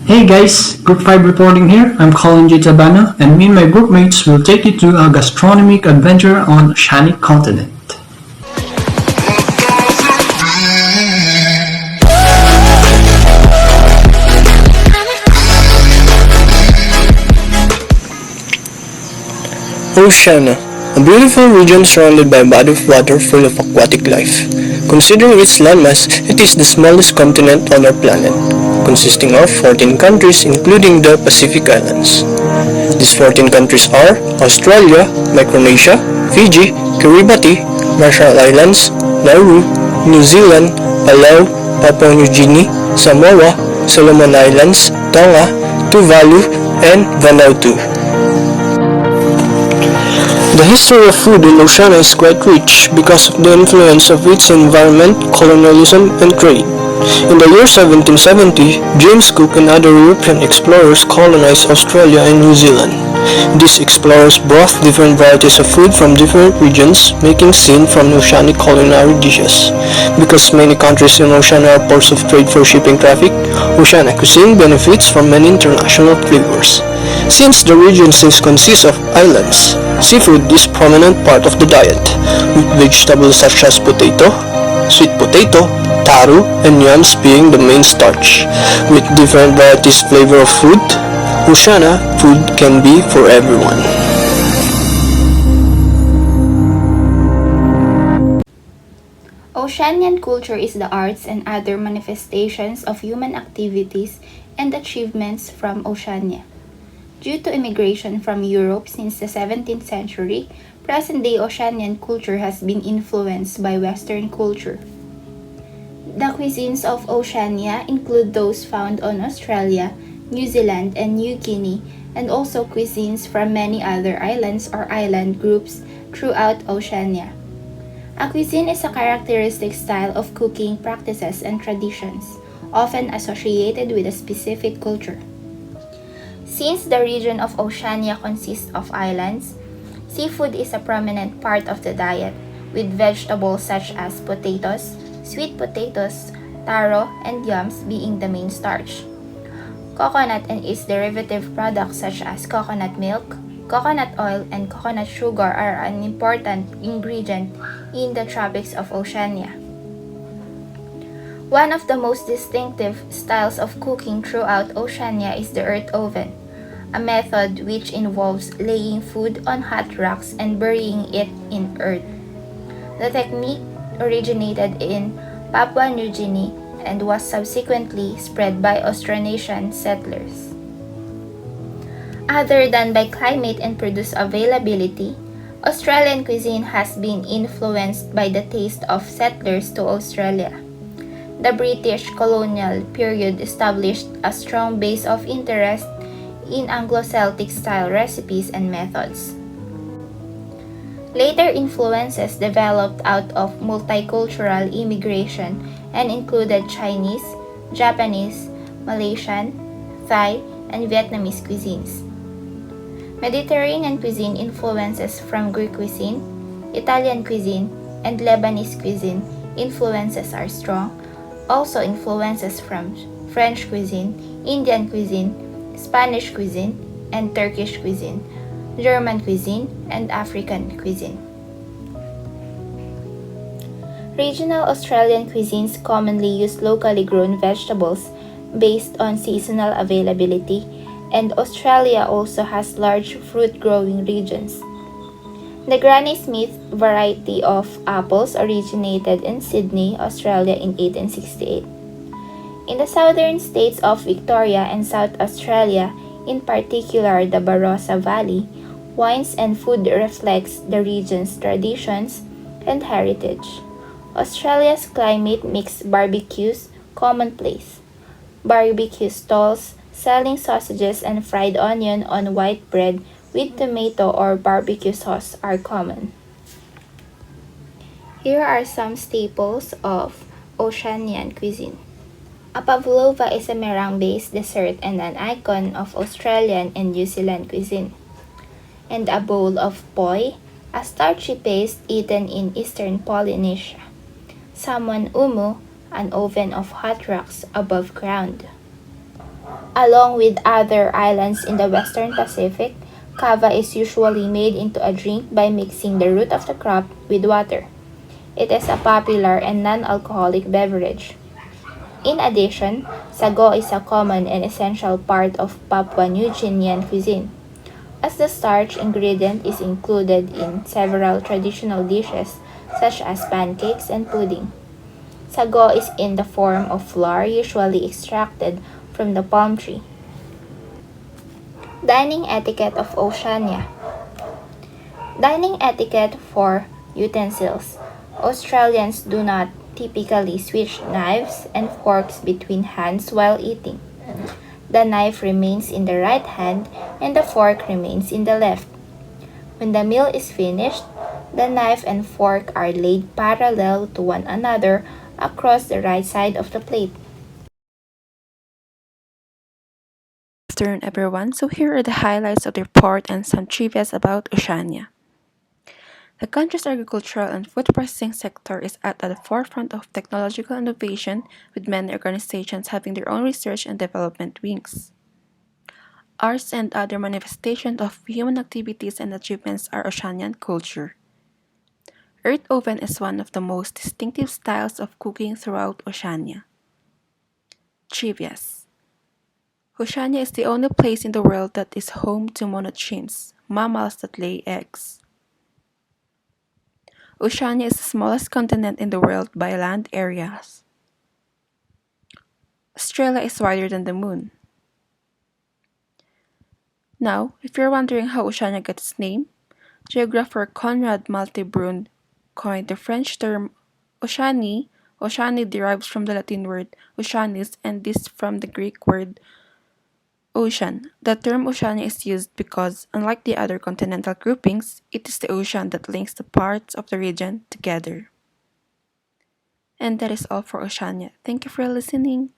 Hey guys, Group 5 reporting here. I'm Colin J. Tabana, and me and my groupmates will take you through a gastronomic adventure on Oceanic continent. Oceania, a beautiful region surrounded by a body of water full of aquatic life. Considering its landmass, it is the smallest continent on our planet, consisting of 14 countries including the Pacific Islands. These 14 countries are Australia, Micronesia, Fiji, Kiribati, Marshall Islands, Nauru, New Zealand, Palau, Papua New Guinea, Samoa, Solomon Islands, Tonga, Tuvalu, and Vanuatu. The history of food in Oceania is quite rich because of the influence of its environment, colonialism, and trade. In the year 1770, James Cook and other European explorers colonized Australia and New Zealand. These explorers brought different varieties of food from different regions, making scene from oceanic culinary dishes. Because many countries in Oceania are ports of trade for shipping traffic, Oceania cuisine benefits from many international flavors. Since the region consists of islands, seafood is a prominent part of the diet, with vegetables such as potato, sweet potato, taro, and yams being the main starch. With different varieties flavor of food, Oceania food can be for everyone. Oceanian culture is the arts and other manifestations of human activities and achievements from Oceania. Due to immigration from Europe since the 17th century, present-day Oceanian culture has been influenced by Western culture. The cuisines of Oceania include those found on Australia, New Zealand, and New Guinea, and also cuisines from many other islands or island groups throughout Oceania. A cuisine is a characteristic style of cooking practices and traditions, often associated with a specific culture. Since the region of Oceania consists of islands, seafood is a prominent part of the diet, with vegetables such as potatoes, sweet potatoes, taro, and yams being the main starch. Coconut and its derivative products such as coconut milk, coconut oil, and coconut sugar are an important ingredient in the tropics of Oceania. One of the most distinctive styles of cooking throughout Oceania is the earth oven, a method which involves laying food on hot rocks and burying it in earth. The technique originated in Papua New Guinea and was subsequently spread by Austronesian settlers. Other than by climate and produce availability, Australian cuisine has been influenced by the taste of settlers to Australia. The British colonial period established a strong base of interest in Anglo-Celtic style recipes and methods. Later influences developed out of multicultural immigration and included Chinese, Japanese, Malaysian, Thai, and Vietnamese cuisines. Mediterranean cuisine influences from Greek cuisine, Italian cuisine, and Lebanese cuisine influences are strong. Also influences from French cuisine, Indian cuisine, Spanish cuisine, and Turkish cuisine, German cuisine, and African cuisine. Regional Australian cuisines commonly use locally grown vegetables based on seasonal availability, and Australia also has large fruit-growing regions. The Granny Smith variety of apples originated in Sydney, Australia in 1868. In the southern states of Victoria and South Australia, in particular the Barossa Valley, wines and food reflects the region's traditions and heritage. Australia's climate makes barbecues commonplace. Barbecue stalls selling sausages and fried onion on white bread with tomato or barbecue sauce are common. Here are some staples of Oceanian cuisine. A pavlova is a meringue-based dessert and an icon of Australian and New Zealand cuisine. And a bowl of poi, a starchy paste eaten in eastern Polynesia. Salmon umu, an oven of hot rocks above ground. Along with other islands in the Western Pacific, kava is usually made into a drink by mixing the root of the crop with water. It is a popular and non-alcoholic beverage. In addition, sago is a common and essential part of Papua New Guinean cuisine, as the starch ingredient is included in several traditional dishes such as pancakes and pudding. Sago is in the form of flour usually extracted from the palm tree. Dining etiquette of Oceania. Dining etiquette for utensils. Australians do not typically switch knives and forks between hands while eating. The knife remains in the right hand and the fork remains in the left. When the meal is finished, the knife and fork are laid parallel to one another across the right side of the plate. Good afternoon, everyone. So here are the highlights of the report and some trivia about Oceania. The country's agricultural and food processing sector is at the forefront of technological innovation, with many organizations having their own research and development wings. Arts and other manifestations of human activities and achievements are Oceanian culture. Earth oven is one of the most distinctive styles of cooking throughout Oceania. Trivias. Oceania is the only place in the world that is home to monotremes, mammals that lay eggs. Oceania is the smallest continent in the world by land areas. Australia is wider than the moon. Now, if you're wondering how Oceania got its name, geographer Conrad Maltebrun coined the French term Oceanie. Oceanie derives from the Latin word oceanis and this from the Greek word ocean. The term Oceania is used because, unlike the other continental groupings, it is the ocean that links the parts of the region together. And that is all for Oceania. Thank you for listening.